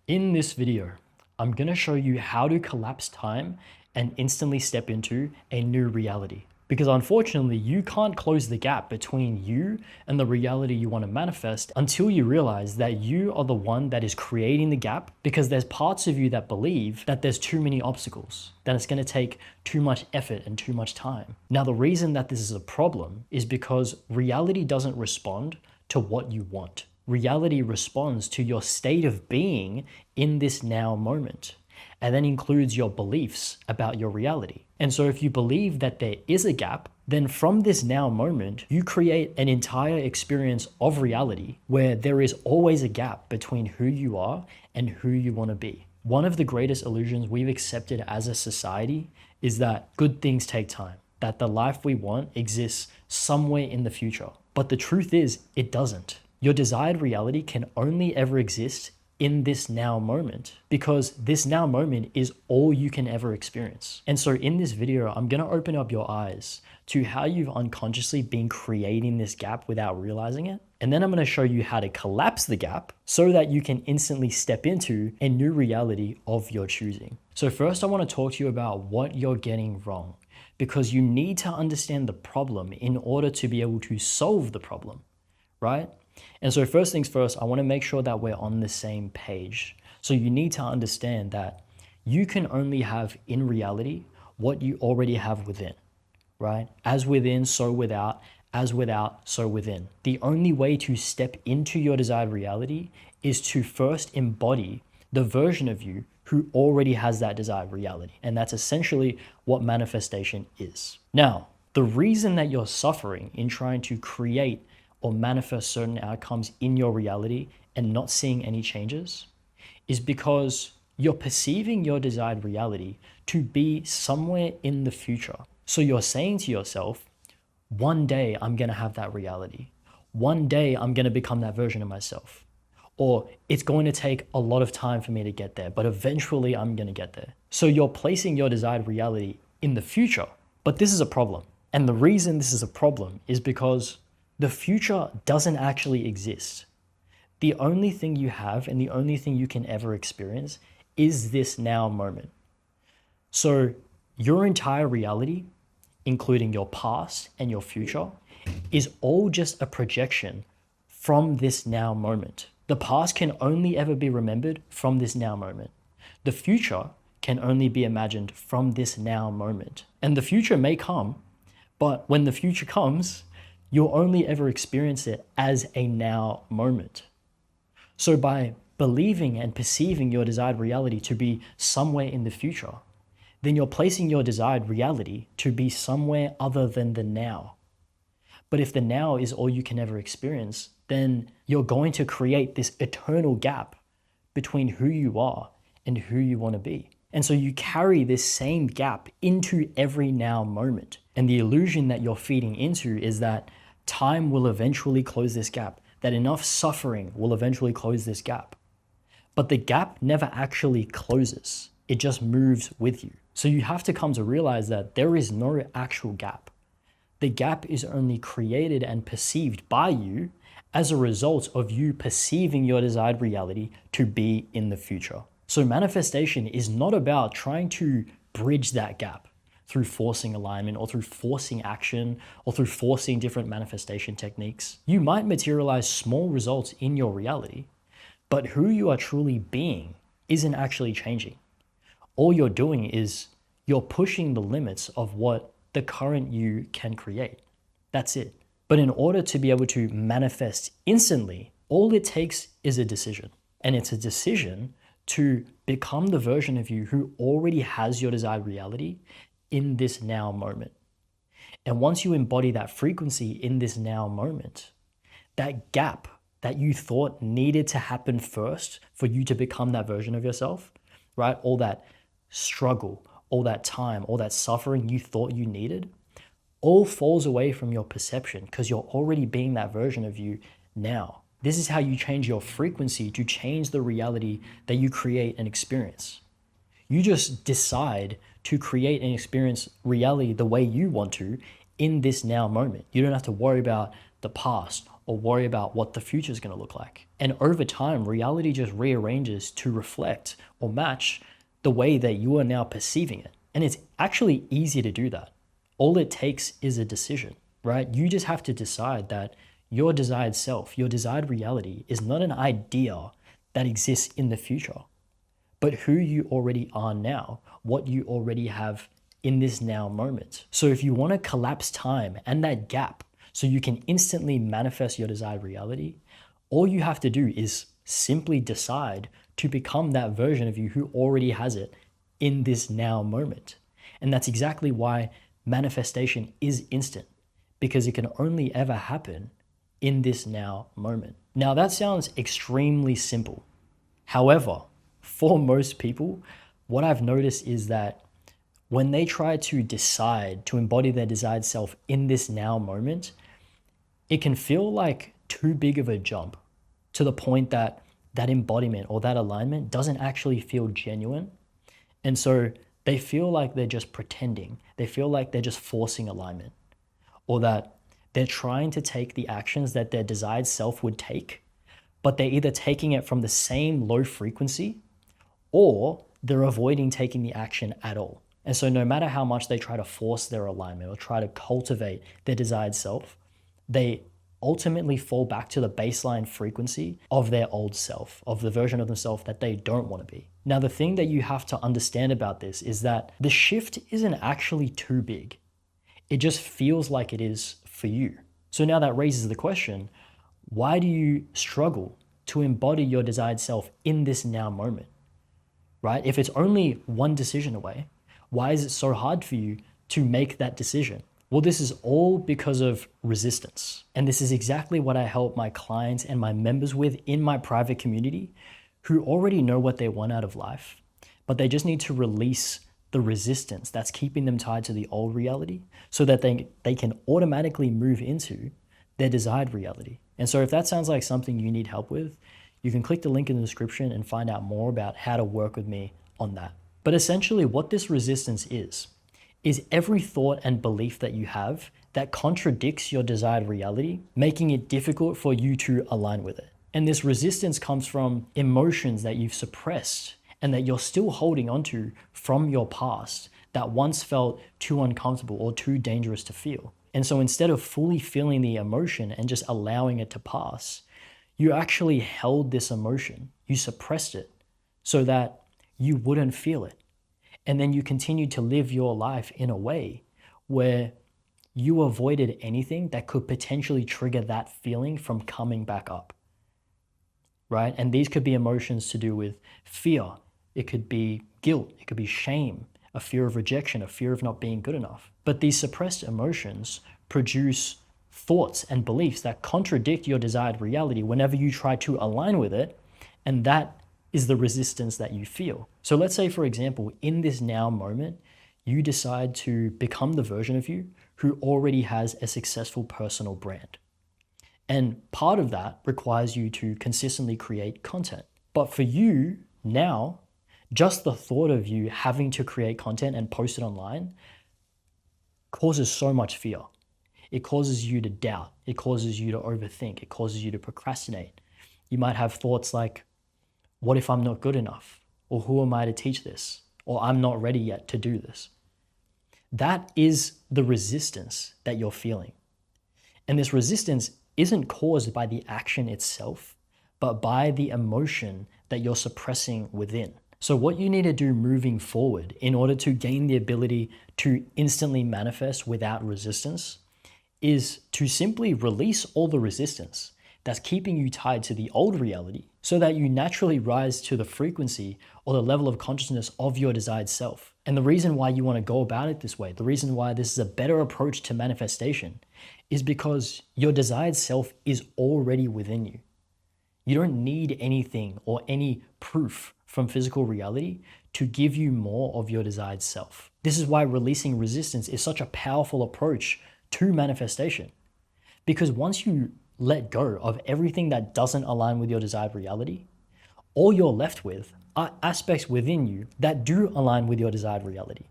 In this video, I'm going to show you how to collapse time and instantly step into a new reality. Because unfortunately, you can't close the gap between you and the reality you want to manifest until you realize that you are the one that is creating the gap, because there's parts of you that believe that there's too many obstacles, that it's going to take too much effort and too much time. Now, the reason that this is a problem is because reality doesn't respond to what you want. Reality responds to your state of being in this now moment, and then includes your beliefs about your reality. And so if you believe that there is a gap, then from this now moment, you create an entire experience of reality where there is always a gap between who you are and who you want to be. One of the greatest illusions we've accepted as a society is that good things take time, that the life we want exists somewhere in the future. But the truth is, it doesn't. Your desired reality can only ever exist in this now moment, because this now moment is all you can ever experience. And so in this video, I'm going to open up your eyes to how you've unconsciously been creating this gap without realizing it. And then I'm going to show you how to collapse the gap so that you can instantly step into a new reality of your choosing. So first, I want to talk to you about what you're getting wrong, because you need to understand the problem in order to be able to solve the problem, right? And so first things first, I want to make sure that we're on the same page. So you need to understand that you can only have in reality what you already have within, right? As within, so without, as without, so within. The only way to step into your desired reality is to first embody the version of you who already has that desired reality. And that's essentially what manifestation is. Now, the reason that you're suffering in trying to create or manifest certain outcomes in your reality and not seeing any changes is because you're perceiving your desired reality to be somewhere in the future. So you're saying to yourself, one day I'm going to have that reality. One day I'm going to become that version of myself. Or it's going to take a lot of time for me to get there, but eventually I'm going to get there. So you're placing your desired reality in the future. But this is a problem. And the reason this is a problem is because the future doesn't actually exist. The only thing you have and the only thing you can ever experience is this now moment. So your entire reality, including your past and your future, is all just a projection from this now moment. The past can only ever be remembered from this now moment. The future can only be imagined from this now moment. And the future may come, but when the future comes, you'll only ever experience it as a now moment. So by believing and perceiving your desired reality to be somewhere in the future, then you're placing your desired reality to be somewhere other than the now. But if the now is all you can ever experience, then you're going to create this eternal gap between who you are and who you want to be. And so you carry this same gap into every now moment. And the illusion that you're feeding into is that time will eventually close this gap, that enough suffering will eventually close this gap. But the gap never actually closes. It just moves with you. So you have to come to realize that there is no actual gap. The gap is only created and perceived by you as a result of you perceiving your desired reality to be in the future. So manifestation is not about trying to bridge that gap through forcing alignment or through forcing action or through forcing different manifestation techniques. You might materialize small results in your reality, but who you are truly being isn't actually changing. All you're doing is you're pushing the limits of what the current you can create. That's it. But in order to be able to manifest instantly, all it takes is a decision. And it's a decision to become the version of you who already has your desired reality in this now moment. And once you embody that frequency in this now moment, that gap that you thought needed to happen first for you to become that version of yourself, right? All that struggle, all that time, all that suffering you thought you needed, all falls away from your perception because you're already being that version of you now. This is how you change your frequency to change the reality that you create and experience. You just decide to create and experience reality the way you want to in this now moment. You don't have to worry about the past or worry about what the future is going to look like. And over time, reality just rearranges to reflect or match the way that you are now perceiving it. And it's actually easy to do that. All it takes is a decision, right? You just have to decide that your desired self, your desired reality is not an idea that exists in the future, but who you already are now, what you already have in this now moment. So if you want to collapse time and that gap so you can instantly manifest your desired reality, all you have to do is simply decide to become that version of you who already has it in this now moment. And that's exactly why manifestation is instant, because it can only ever happen in this now moment. Now that sounds extremely simple. However, for most people, what I've noticed is that when they try to decide to embody their desired self in this now moment, it can feel like too big of a jump to the point that that embodiment or that alignment doesn't actually feel genuine. And so they feel like they're just pretending. They feel like they're just forcing alignment, or that they're trying to take the actions that their desired self would take, but they're either taking it from the same low frequency or they're avoiding taking the action at all. And so no matter how much they try to force their alignment or try to cultivate their desired self, they ultimately fall back to the baseline frequency of their old self, of the version of themselves that they don't want to be. Now, the thing that you have to understand about this is that the shift isn't actually too big. It just feels like it is for you. So now that raises the question, why do you struggle to embody your desired self in this now moment, right? If it's only one decision away, why is it so hard for you to make that decision? Well, this is all because of resistance. And this is exactly what I help my clients and my members with in my private community who already know what they want out of life, but they just need to release the resistance that's keeping them tied to the old reality so that they can automatically move into their desired reality. And so if that sounds like something you need help with, you can click the link in the description and find out more about how to work with me on that. But essentially what this resistance is every thought and belief that you have that contradicts your desired reality, making it difficult for you to align with it. And this resistance comes from emotions that you've suppressed and that you're still holding onto from your past that once felt too uncomfortable or too dangerous to feel. And so instead of fully feeling the emotion and just allowing it to pass, you actually held this emotion, you suppressed it so that you wouldn't feel it. And then you continued to live your life in a way where you avoided anything that could potentially trigger that feeling from coming back up, right? And these could be emotions to do with fear. It could be guilt. It could be shame, a fear of rejection, a fear of not being good enough. But these suppressed emotions produce thoughts and beliefs that contradict your desired reality whenever you try to align with it. And that is the resistance that you feel. So let's say, for example, in this now moment, you decide to become the version of you who already has a successful personal brand. And part of that requires you to consistently create content. But for you now, just the thought of you having to create content and post it online causes so much fear. It causes you to doubt. It causes you to overthink. It causes you to procrastinate. You might have thoughts like, what if I'm not good enough? Or who am I to teach this? Or I'm not ready yet to do this. That is the resistance that you're feeling. And this resistance isn't caused by the action itself, but by the emotion that you're suppressing within. So what you need to do moving forward in order to gain the ability to instantly manifest without resistance is to simply release all the resistance that's keeping you tied to the old reality so that you naturally rise to the frequency or the level of consciousness of your desired self. And the reason why you want to go about it this way, the reason why this is a better approach to manifestation is because your desired self is already within you. You don't need anything or any proof from physical reality to give you more of your desired self. This is why releasing resistance is such a powerful approach to manifestation. Because once you let go of everything that doesn't align with your desired reality, all you're left with are aspects within you that do align with your desired reality,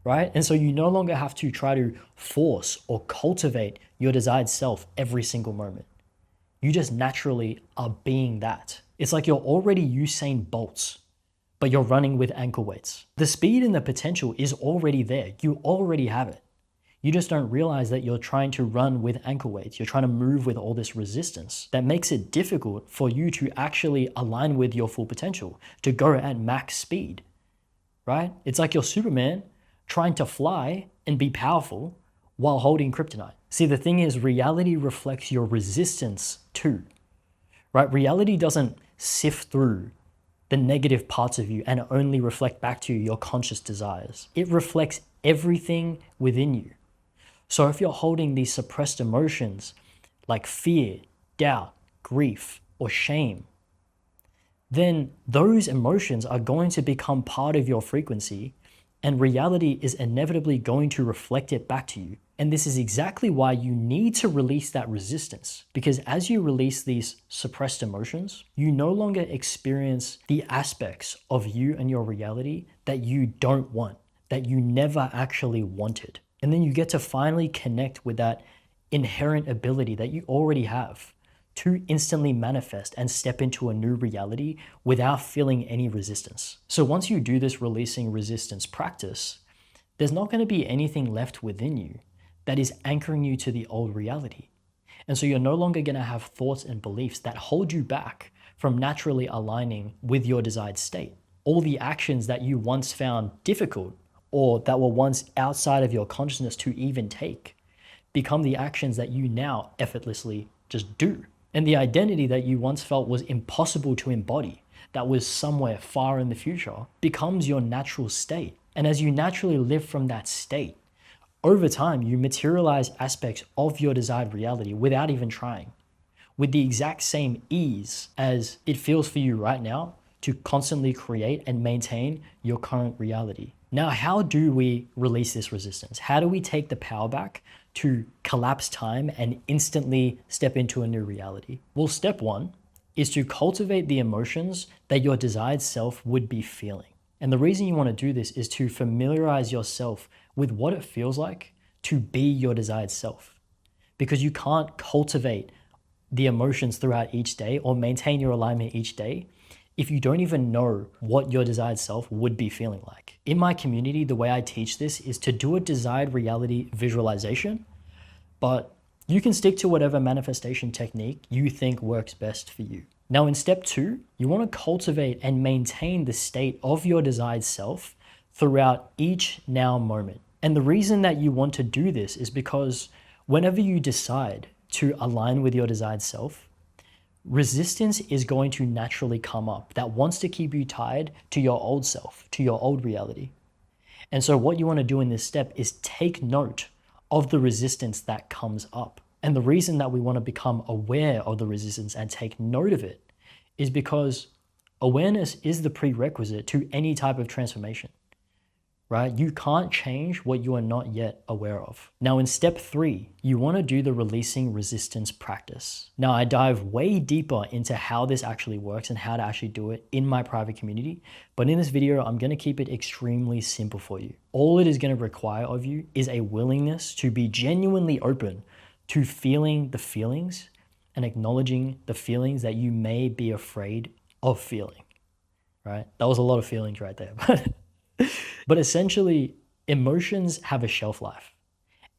right? And so you no longer have to try to force or cultivate your desired self every single moment. You just naturally are being that. It's like you're already Usain Bolts, but you're running with ankle weights. The speed and the potential is already there. You already have it. You just don't realize that you're trying to run with ankle weights. You're trying to move with all this resistance that makes it difficult for you to actually align with your full potential, to go at max speed, right? It's like you're Superman trying to fly and be powerful while holding kryptonite. See, the thing is, reality reflects your resistance too, right? Reality doesn't sift through the negative parts of you and only reflect back to you your conscious desires. It reflects everything within you. So if you're holding these suppressed emotions like fear, doubt, grief, or shame, then those emotions are going to become part of your frequency, and reality is inevitably going to reflect it back to you. And this is exactly why you need to release that resistance, because as you release these suppressed emotions, you no longer experience the aspects of you and your reality that you don't want, that you never actually wanted. And then you get to finally connect with that inherent ability that you already have to instantly manifest and step into a new reality without feeling any resistance. So once you do this releasing resistance practice, there's not going to be anything left within you that is anchoring you to the old reality. And so you're no longer going to have thoughts and beliefs that hold you back from naturally aligning with your desired state. All the actions that you once found difficult or that were once outside of your consciousness to even take become the actions that you now effortlessly just do. And the identity that you once felt was impossible to embody, that was somewhere far in the future, becomes your natural state. And as you naturally live from that state, over time, you materialize aspects of your desired reality without even trying, with the exact same ease as it feels for you right now to constantly create and maintain your current reality. Now, how do we release this resistance? How do we take the power back to collapse time and instantly step into a new reality? Well, step one is to cultivate the emotions that your desired self would be feeling. And the reason you want to do this is to familiarize yourself with what it feels like to be your desired self. Because you can't cultivate the emotions throughout each day or maintain your alignment each day if you don't even know what your desired self would be feeling like. In my community, the way I teach this is to do a desired reality visualization, but you can stick to whatever manifestation technique you think works best for you. Now, in step two, you want to cultivate and maintain the state of your desired self throughout each now moment. And the reason that you want to do this is because whenever you decide to align with your desired self, resistance is going to naturally come up that wants to keep you tied to your old self, to your old reality. And so what you want to do in this step is take note of the resistance that comes up. And the reason that we want to become aware of the resistance and take note of it is because awareness is the prerequisite to any type of transformation, right? You can't change what you are not yet aware of. Now, in step three, you want to do the releasing resistance practice. Now, I dive way deeper into how this actually works and how to actually do it in my private community. But in this video, I'm going to keep it extremely simple for you. All it is going to require of you is a willingness to be genuinely open to feeling the feelings and acknowledging the feelings that you may be afraid of feeling, right? That was a lot of feelings right there. But essentially, emotions have a shelf life.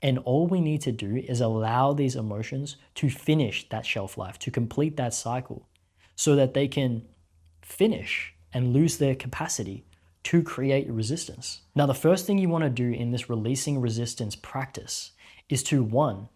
And all we need to do is allow these emotions to finish that shelf life, to complete that cycle, so that they can finish and lose their capacity to create resistance. Now, the first thing you want to do in this releasing resistance practice is to, one,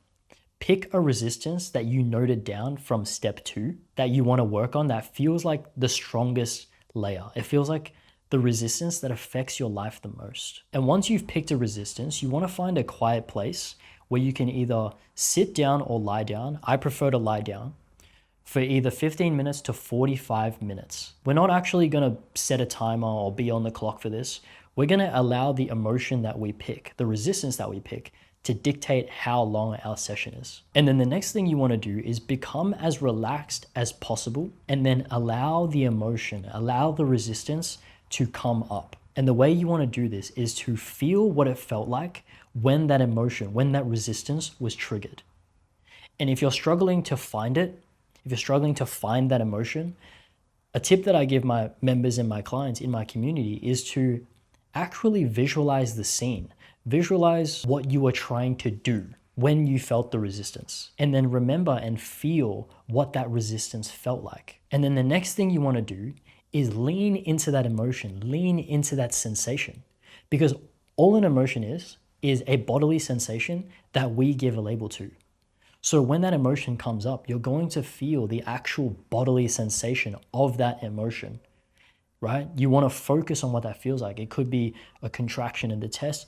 pick a resistance that you noted down from step two that you want to work on that feels like the strongest layer. It feels like the resistance that affects your life the most. And once you've picked a resistance, you want to find a quiet place where you can either sit down or lie down. I prefer to lie down for either 15 minutes to 45 minutes. We're not actually going to set a timer or be on the clock for this. We're going to allow the emotion that we pick, the resistance that we pick, to dictate how long our session is. And then the next thing you want to do is become as relaxed as possible and then allow the emotion, allow the resistance to come up. And the way you want to do this is to feel what it felt like when that emotion, when that resistance was triggered. And if you're struggling to find it, if you're struggling to find that emotion, a tip that I give my members and my clients in my community is to actually visualize the scene. Visualize what you were trying to do when you felt the resistance. And then remember and feel what that resistance felt like. And then the next thing you want to do is lean into that emotion, lean into that sensation. Because all an emotion is a bodily sensation that we give a label to. So when that emotion comes up, you're going to feel the actual bodily sensation of that emotion, right? You want to focus on what that feels like. It could be a contraction in the chest.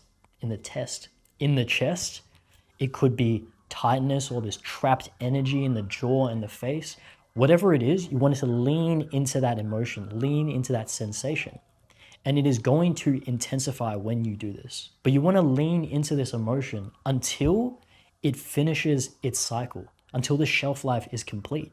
It could be tightness or this trapped energy in the jaw and the face. Whatever it is, you want to lean into that emotion, lean into that sensation. And it is going to intensify when you do this. But you want to lean into this emotion until it finishes its cycle, until the shelf life is complete.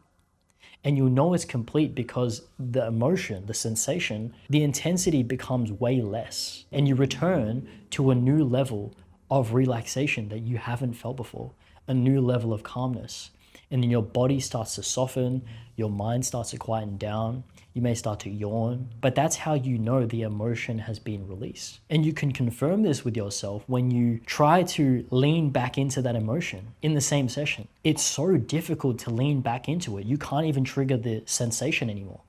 And you'll know it's complete because the emotion, the sensation, the intensity becomes way less. And you return to a new level of relaxation that you haven't felt before, a new level of calmness. And then your body starts to soften, your mind starts to quieten down, you may start to yawn, but that's how you know the emotion has been released. And you can confirm this with yourself when you try to lean back into that emotion in the same session. It's so difficult to lean back into it. You can't even trigger the sensation anymore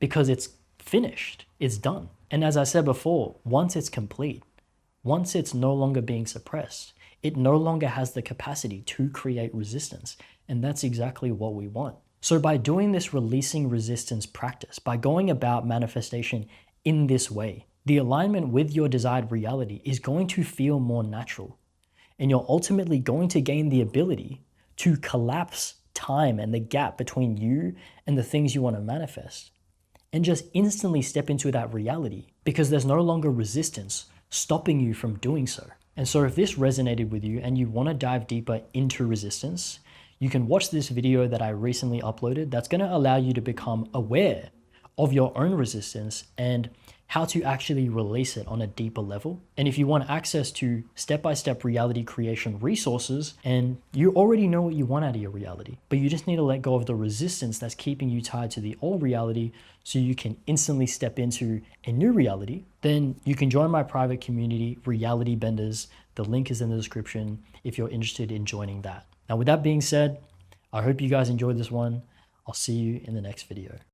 because it's finished, it's done. And as I said before, once it's complete, once it's no longer being suppressed, it no longer has the capacity to create resistance. And that's exactly what we want. So by doing this releasing resistance practice, by going about manifestation in this way, the alignment with your desired reality is going to feel more natural. And you're ultimately going to gain the ability to collapse time and the gap between you and the things you want to manifest. And just instantly step into that reality because there's no longer resistance stopping you from doing so. And so if this resonated with you and you want to dive deeper into resistance, you can watch this video that I recently uploaded that's going to allow you to become aware of your own resistance and how to actually release it on a deeper level. And if you want access to step-by-step reality creation resources, and you already know what you want out of your reality, but you just need to let go of the resistance that's keeping you tied to the old reality so you can instantly step into a new reality, then you can join my private community, Reality Benders. The link is in the description if you're interested in joining that. Now, with that being said, I hope you guys enjoyed this one. I'll see you in the next video.